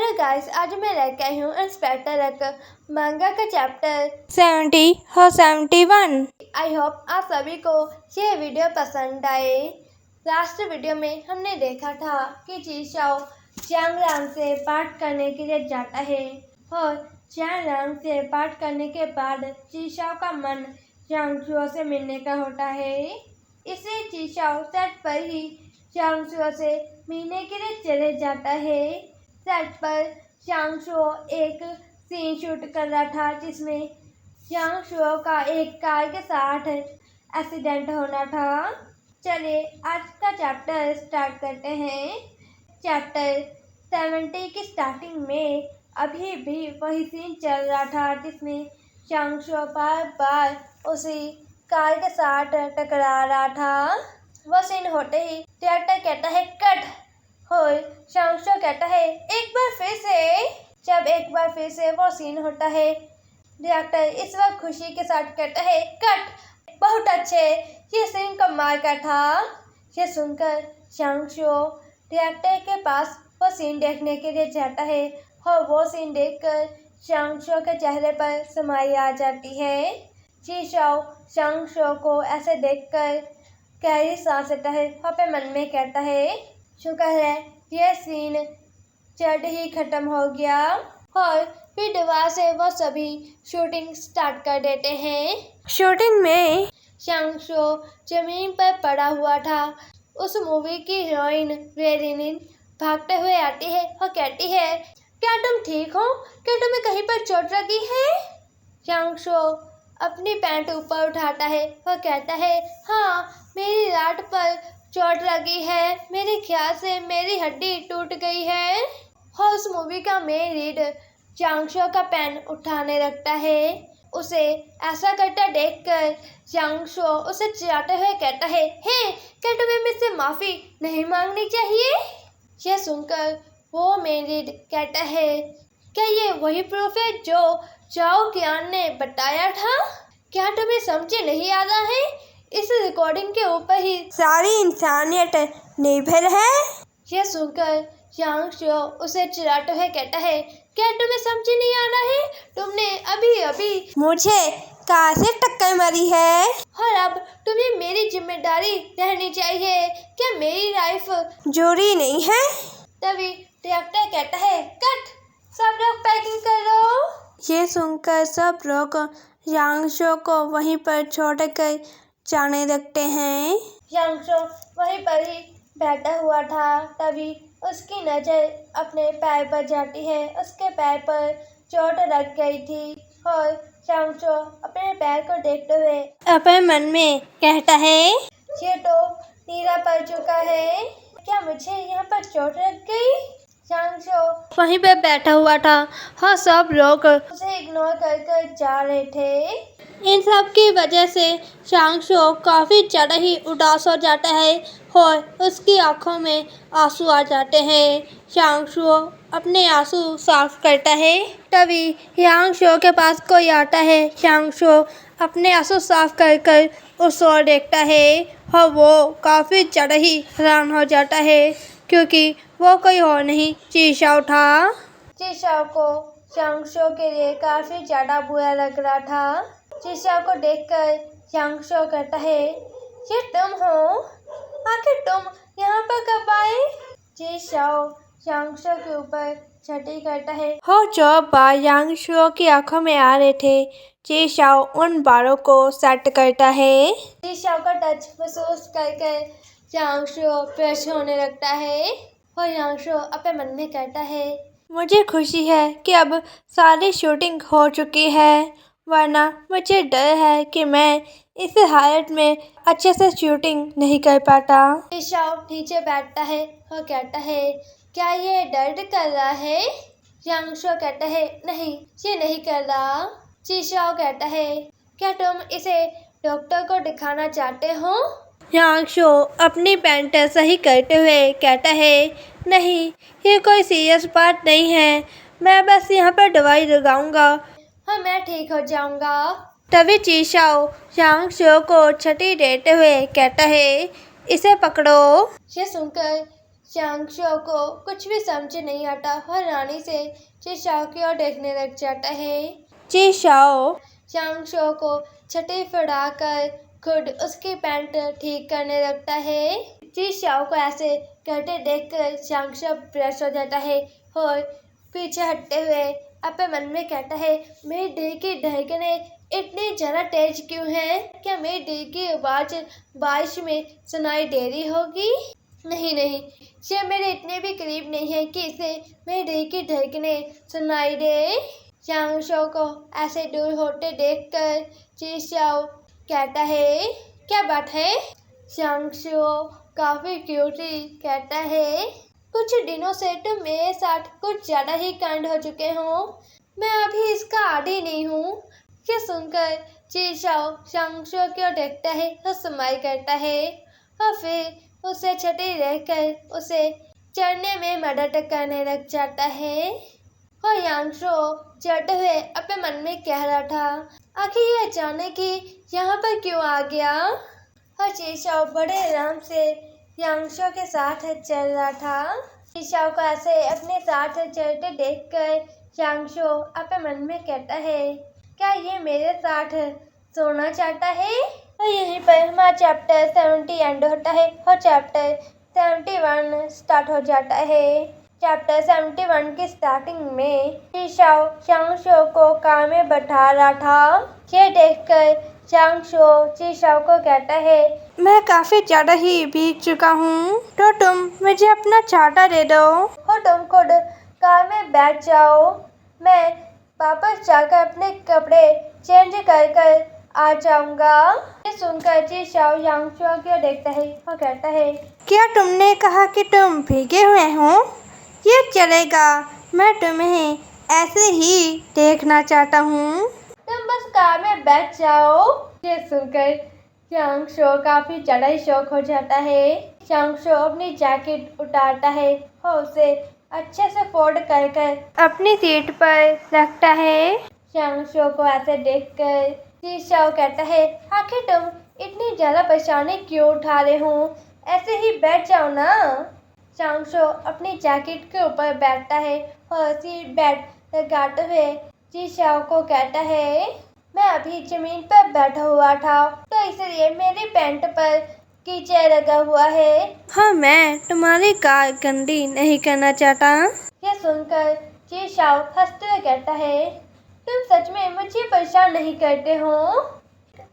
Hello guys, आज मैं लेके आई हूँ इंस्पेक्टर रक मांगा का चैप्टर 70 और 71। आई होप आप सभी को ये वीडियो पसंद आए। लास्ट वीडियो में हमने देखा था कि जीशाओ चांगलांग से पाठ करने के लिए जाता है और चांगलांग से पाठ करने के बाद जीशाओ का मन चांगशुओ से मिलने का होता है। इसे जीशाओ सेट पर ही चांगशुओ से मिलने के लिए चले जाता है। सेट पर चांगशुओ एक सीन शूट कर रहा था जिसमें चांगशुओ का एक कार के साथ एक्सीडेंट होना था। चलिए आज का चैप्टर स्टार्ट करते हैं। चैप्टर 70 की स्टार्टिंग में अभी भी वही सीन चल रहा था जिसमें चांगशुओ बार बार उसी कार के साथ टकरा रहा था। वो सीन होते ही डायरेक्टर कहता है कट, और चांगशुओ कहता है एक बार फिर से। जब एक बार फिर से वो सीन होता है, डायरेक्टर इस वक्त खुशी के साथ कहता है कट, बहुत अच्छे, ये सीन कमाल का था। ये सुनकर चांगशुओ डायरेक्टर के पास वो सीन देखने के लिए जाता है और वो सीन देखकर चांगशुओ के चेहरे पर स्माइल आ जाती है। जीशाओ चांगशुओ को ऐसे देखकर गहरी सांस लेता है और अपने मन में कहता है शुक्र है यह सीन जल्द ही खत्म हो गया। और फिर दोबारा से वो सभी शूटिंग स्टार्ट कर देते हैं। शूटिंग में चांगशुओ जमीन पर पड़ा हुआ था। उस मूवी की हीरोइन वेरिनिन भागते हुए आती है और कहती है क्या तुम ठीक हो, क्या तुम्हें कहीं पर चोट लगी है? चांगशुओ अपनी पैंट ऊपर उठाता है और कहता है हाँ, मेरी रात पर चोट लगी है, मेरे ख्याल से मेरी हड्डी टूट गई है। और उस मूवी का मेन लीड चांगशुओ का पेन उठाने लगता है। उसे ऐसा करता देखकर चांगशुओ उसे चिढ़ाते हुए कहता है हे, क्या तुम्हें मुझसे माफ़ी नहीं मांगनी चाहिए? यह सुनकर वो मेन लीड कहता है क्या ये वही प्रूफ है जो चाओ कियान ने बताया था? क्या तुम्हें समझ नहीं आ रहा है? इस रिकॉर्डिंग के ऊपर ही सारी इंसानियत निर्भर है। यह सुनकर चांगशुओ उसे चिढ़ाते हुए कहता है क्या तुम्हें समझ नहीं आ रहा है? तुमने अभी अभी मुझे कार से टक्कर मारी है और अब तुम्हें मेरी जिम्मेदारी रहनी चाहिए। क्या मेरी लाइफ जरूरी नहीं है? तभी डायरेक्टर कहता है कट, सब लोग पैकिंग कर लो। ये सुनकर सब लोग चांगशुओ को वहीं पर छोड़कर जाने लगते हैं। चांगशुओ वहीं पर ही बैठा हुआ था। तभी उसकी नज़र अपने पैर पर जाती है। उसके पैर पर चोट लग गई थी और चांगशुओ अपने पैर को देखते हुए अपने मन में कहता है ये तो नीला पड़ चुका है, क्या मुझे यहाँ पर चोट लग गई? चांगशुओ वहीं पर बैठा हुआ था और सब लोग उसे इग्नोर कर जा रहे थे। इन सब की वजह से चांगशुओ काफ़ी ज़्यादा ही उदास हो जाता है और उसकी आंखों में आंसू आ जाते हैं। चांगशुओ अपने आंसू साफ करता है। तभी चांगशुओ के पास कोई आता है। चांगशुओ अपने आंसू साफ कर उस ओर देखता है और वो काफ़ी ज़्यादा ही हैरान हो जाता है क्योंकि वो कोई और नहीं जीशाओ था। जीशाओ को चांगशुओ के लिए काफ़ी ज़्यादा बुरा लग रहा था। जीशाओ को देखकर चांगशुओ कहता है ये तुम हो, आखिर तुम यहाँ पर कब आए? जीशाओ चांगशुओ के ऊपर छठी करता है और जो बाल चांगशुओ की आंखों में आ रहे थे, जीशाओ उन बालों को सेट करता है। जीशाओ का टच महसूस करके चांगशुओ फ्रेश होने लगता है और चांगशुओ अपने मन में कहता है मुझे खुशी है कि अब सारी शूटिंग हो चुकी है, वरना मुझे डर है कि मैं इस हालत में अच्छे से शूटिंग नहीं कर पाता। जीशाओ नीचे बैठता है और कहता है क्या ये दर्द कर रहा है? चांगशुओ कहता है नहीं, ये नहीं कर रहा। जीशाओ कहता है क्या तुम इसे डॉक्टर को दिखाना चाहते हो? चांगशुओ अपनी पैंट सही करते हुए कहता है नहीं, ये कोई सीरियस बात नहीं है, मैं बस यहाँ पर दवाई लगाऊंगा हाँ, मैं ठीक हो जाऊंगा। तभी जीशाओ चांगशुओ को छठी देते हुए कहता है इसे पकड़ो। ये सुनकर चांगशो को कुछ भी समझ नहीं आता और रानी से चिशाओ की ओर देखने लग जाता है। चिशाओ चांगशो को छठी फड़ाकर खुद उसकी पैंट ठीक करने लगता है। चिशाओ को ऐसे करते देखकर चांगशो फ्रेश हो जाता है और पीछे हटते हुए अपने मन में कहता है, मेरी दिल की धड़कनें इतनी ज़्यादा तेज क्यों है? क्या मेरी दिल की आवाज़ बारिश में सुनाई दे रही होगी? नहीं नहीं, ये मेरे इतने भी करीब नहीं है कि इसे मेरी दिल की धड़कनें सुनाई दे। चांगशो को ऐसे दूर होते देखकर चिशाओ कहता है, क्या बात है? चांगशो काफी क्यूटली कहता है, कुछ दिनों से तुम मेरे साथ कुछ ज्यादा ही कांड हो चुके हो। मैं अभी इसका आदी नहीं हूँ। ये सुनकर चिशाओ चांगशो की ओर देखता है और स्माइल करता है और फिर उसे छठी रहकर उसे चढ़ने में मदद करने लग जाता है। और चांगशो चढ़ते हुए अपने मन में कह रहा था, आखिर ये अचानक ही यहाँ पर क्यों आ गया? और चिशाओ बड़े आराम से चांगशो के साथ चल रहा था। चिशाओ को ऐसे अपने साथ चलते देखकर चांगशो अपने मन में कहता है, क्या ये मेरे साथ सोना चाहता है? और यहीं पर हमारा चैप्टर 70 एंड होता है और चैप्टर 71 स्टार्ट हो जाता है। चैप्टर 71 की स्टार्टिंग में चिशाओ चांगशो को कार में बैठा रहा था। ये देखकर चांगशो चिशाओ को कहता है, मैं काफी ज्यादा ही भीग चुका हूँ, तो तुम मुझे अपना छाता दे दो और तुम खुद कार में बैठ जाओ। मैं वापस जाकर अपने कपड़े चेंज कर आ जाऊंगा। ये सुनकर चिशाओ चांगशो की ओर देखता है और कहता है, क्या तुमने कहा कि तुम भीगे हुए हो? ये चलेगा, मैं तुम्हें ऐसे ही देखना चाहता हूँ। तुम बस कार में बैठ जाओ। ये सुनकर चांगशो काफी ज्यादा ही शौक हो जाता है। चांगशो अपनी जैकेट उतारता है और उसे अच्छे से फोल्ड कर अपनी सीट पर रखता है। चांगशो को ऐसे देखकर चिशाओ कहता है, आखिर तुम इतनी ज्यादा परेशानी क्यों उठा रहे हो? ऐसे ही बैठ जाओ ना। चांगशो अपनी जैकेट के ऊपर बैठता है और सीट बेल्ट लगाते हुए चिशाओ को कहता है, मैं अभी जमीन पर बैठा हुआ था तो इसलिए मेरी पैंट पर कीचड़ लगा हुआ है। हाँ, मैं तुम्हारी कार गंदी नहीं करना चाहता। यह सुनकर चिशाओ हंसते हुए कहता है, तुम सच में मुझे परेशान नहीं करते हो?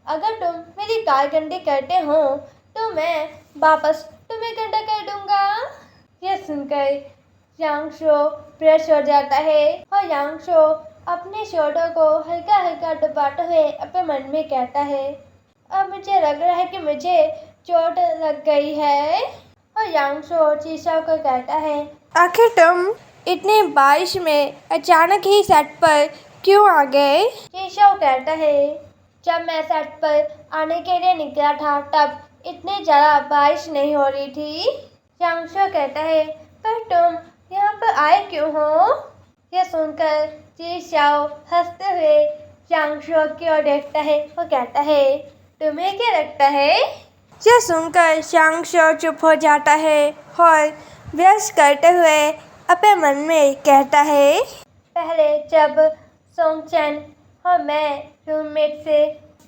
अगर तुम मेरी कार गंदी करते हो तो मैं वापस तुम्हें गंदा कर दूंगा। यह सुनकर चांगशो फ्रेश हो जाता है और चांगशो अपने शोल्डर को हल्का हल्का दबाते हुए अपने मन में कहता है, अब मुझे लग रहा है कि मुझे चोट लग गई है। और चांगशो चिशाओ को कहता है, आखिर तुम इतने बारिश में अचानक ही सेट पर क्यों आ गए? चिशाओ कहता है, जब मैं सेट पर आने के लिए निकला था तब इतनी ज़्यादा बारिश नहीं हो रही थी। चांगशो कहता है, पर तुम यहाँ पर आए क्यों हो? यह सुनकर चिशाओ हंसते हुए चांगशो की ओर देखता है और कहता है, तुम्हें क्या लगता है? यह सुनकर चांगशो चुप हो जाता है और बहस करते हुए अपने मन में कहता है, पहले जब सोंगचैन और मैं रूममेट से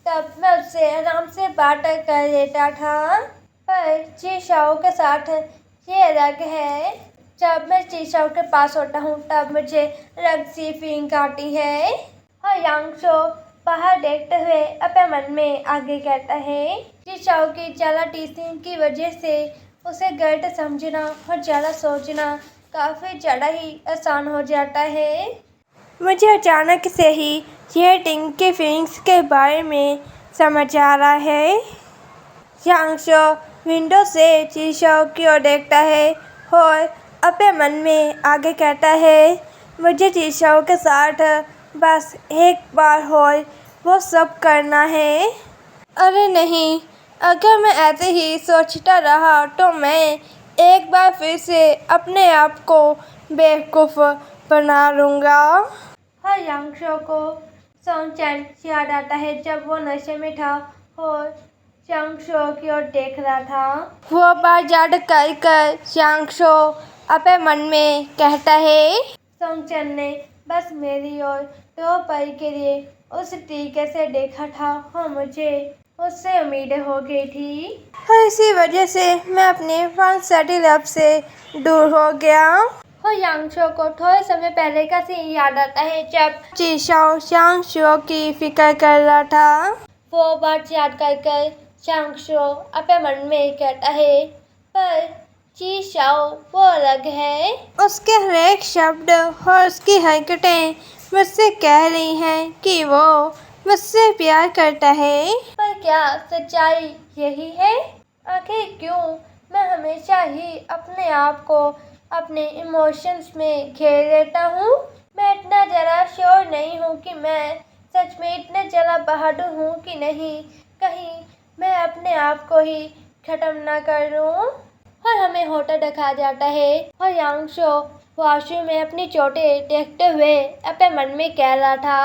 तब मैं उससे आराम से बात कर लेता था, पर चिशाओ के साथ ये अलग है। जब मैं चिशाओ के पास होता हूँ तब मुझे अलग सी फीलिंग आती है। और चांगशो बाहर देखते हुए अपने मन में आगे कहता है, चिशाओ की ज़्यादा टीचिंग की वजह से उसे गलत समझना और ज़्यादा सोचना काफ़ी ज़्यादा ही आसान हो जाता है। मुझे अचानक से ही ये टिंग के फीलिंग्स के बारे में समझ आ रहा है। चांगशो विंडो से चिशाओ की ओर देखता है और अपने मन में आगे कहता है, मुझे चिशाओ के साथ बस एक बार और वो सब करना है। अरे नहीं, अगर मैं ऐसे ही सोचता रहा तो मैं एक बार फिर से अपने आप को बेवकूफ़ बना लूँगा। हर चांगशो को सोंगचैन याद आता है जब वो नशे में था और चांगशो की ओर देख रहा था। वो बार जाट कर चांगशो अपने मन में कहता है, सोंगचन ने बस मेरी ओर तो पल के लिए उस तरीके से देखा था और मुझे उससे उम्मीद हो गई थी और इसी वजह से मैं अपने फन लव से दूर हो गया। और यांगशो को थोड़े समय पहले का सीन याद आता है जब चीशाओ चांगशो की फिक्र कर रहा था। वो बात याद कर चांगशो अपने मन में कहता है, पर चीशाओ वो अलग है। उसके हर एक शब्द और उसकी हरकतें मुझसे कह रही हैं कि वो मुझसे प्यार करता है। पर क्या सच्चाई यही है? आखिर क्यों मैं हमेशा ही अपने आप को अपने इमोशंस में घेर लेता हूँ? मैं इतना जरा श्योर नहीं हूँ कि मैं सच में इतना जरा बहादुर हूँ कि नहीं। कहीं मैं अपने आप को ही खत्म ना कर दूँ। और हमें होटल दिखाया जाता है और यांगशो वॉशरूम में अपनी चोटें देखते हुए अपने मन में कह रहा था,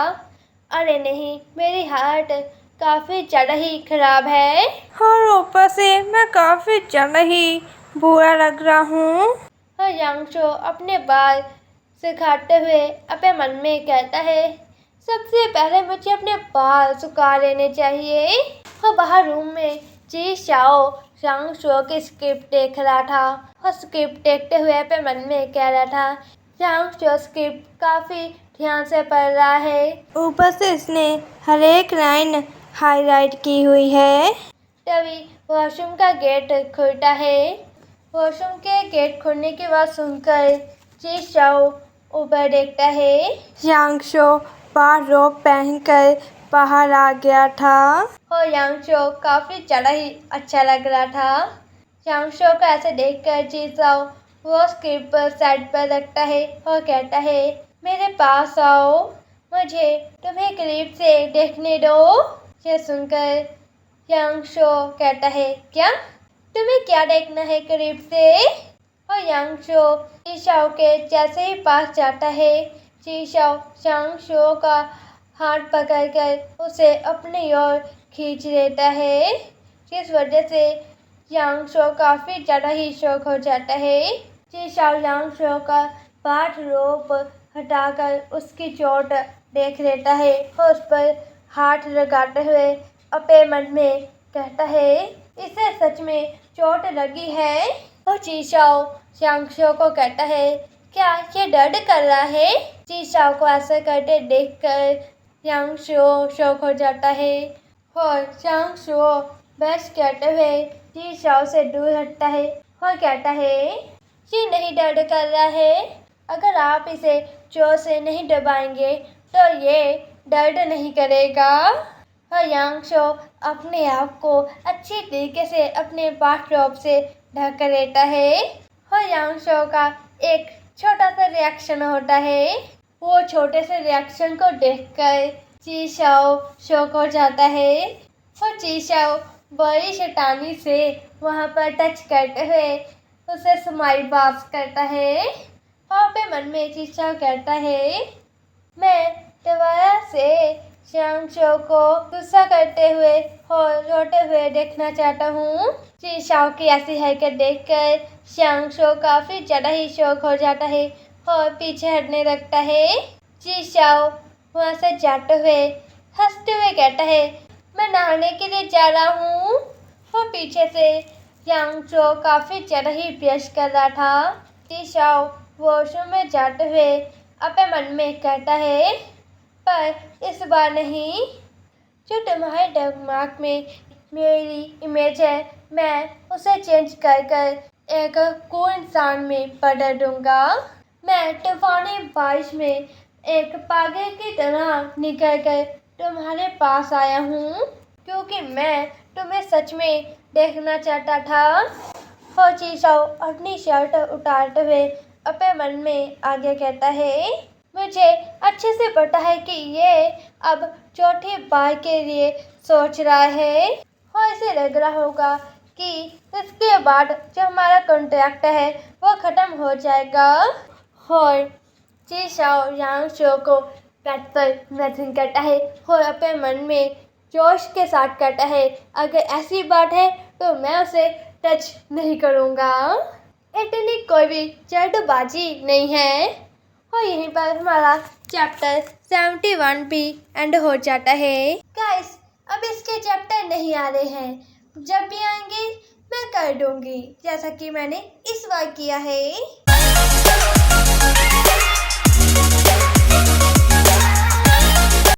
अरे नहीं, मेरी हालत काफ़ी ज़्यादा ही खराब है और ऊपर से मैं काफ़ी ज़्यादा ही बुरा लग रहा हूँ। और यांगशो अपने बाल सुखाते हुए अपने मन में कहता है, सबसे पहले मुझे अपने बाल सुखा लेने चाहिए। और बाहर रूम में जी शाओ यांगशो की स्क्रिप्ट देख रहा था और स्क्रिप्ट देखते हुए अपने मन में कह रहा था, यांगशो स्क्रिप्ट काफ़ी ध्यान से पढ़ रहा है। ऊपर से इसने हर एक लाइन हाईलाइट की हुई है। तभी वॉशरूम का गेट खुलता है। वॉशरूम के गेट खुलने की आवाज़ सुनकर जी शाओ ऊपर देखता है। यांगशो बाहर रोब पहनकर बाहर आ गया था और यांगशो काफ़ी ज़्यादा ही अच्छा लग रहा था। यांगशो को ऐसे देखकर जी शाओ वो स्क्रिप्ट पर साइड पर रखता है और कहता है, मेरे पास आओ, मुझे तुम्हें करीब से देखने दो। ये सुनकर यांगशो कहता है, क्या? तुम्हें क्या देखना है करीब से? और यांगशो चीशाओ के जैसे ही पास जाता है, चीशाओ यांगशो का हाथ पकड़कर उसे अपनी ओर खींच लेता है, जिस वजह से यांगशो काफ़ी ज़्यादा ही शौक हो जाता है। चीशाओ यांगशो का बाथरोब हटाकर उसकी चोट देख लेता है और उस पर हाथ लगाते हुए अपने मन में कहता है, इसे सच में चोट लगी है। और चीशाओ यांगशो को कहता है, क्या ये दर्द कर रहा है? चीशाओ को ऐसा करते देखकर यांगशो शौक हो जाता है और यांगशो बस कहते हुए चीशाओ से दूर हटता है और कहता है, ये नहीं दर्द कर रहा है। अगर आप इसे जोर से नहीं दबाएंगे तो ये दर्द नहीं करेगा। और यांगशो अपने आप को अच्छी तरीके से अपने बाथरोब से ढक लेता है और यांगशो का एक छोटा सा रिएक्शन होता है। वो छोटे से रिएक्शन को देखकर चीशाओ शॉक हो जाता है और चीशाओ बड़ी शैतानी से वहाँ पर टच करते हुए उसे स्माइल पास करता है और अपने मन में चीशाओ कहता है, मैं दोबारा से यांगशो को गुस्सा करते हुए और रोते हुए देखना चाहता हूँ। चीशाओ की ऐसी हरकत देखकर यांगशो काफ़ी ज़्यादा ही शौक हो जाता है और पीछे हटने लगता है। चीशाओ वहाँ से जाते हुए हंसते हुए कहता है, मैं नहाने के लिए जा रहा हूँ। और पीछे से यांगशो काफ़ी ज़्यादा ही बहस कर रहा था। चीशाओ वॉशरूम में जाते हुए अपने मन में कहता है, पर इस बार नहीं। जो तुम्हारे दिमाग में मेरी इमेज है, मैं उसे चेंज कर एक कूल इंसान में बदल दूंगा। मैं तूफानी बारिश में एक पागल की तरह निकल कर तुम्हारे पास आया हूँ, क्योंकि मैं तुम्हें सच में देखना चाहता था। और चीशाओ अपनी शर्ट उतारते हुए अपने मन में आगे कहता है, मुझे अच्छे से पता है कि ये अब चौथी बार के लिए सोच रहा है और इसे लग रहा होगा कि इसके बाद जो हमारा कॉन्ट्रैक्ट है वो ख़त्म हो जाएगा। और चीशाओ यांगशो को बेड पर इमेजिन करता है और अपने मन में जोश के साथ कहता है, अगर ऐसी बात है तो मैं उसे टच नहीं करूँगा। इतनी कोई भी जल्दबाजी नहीं है। और यहीं पर हमारा चैप्टर 71 भी एंड हो जाता है। गाइस, अब इसके चैप्टर नहीं आ रहे हैं, जब भी आएंगे मैं कर दूंगी, जैसा कि मैंने इस बार किया है।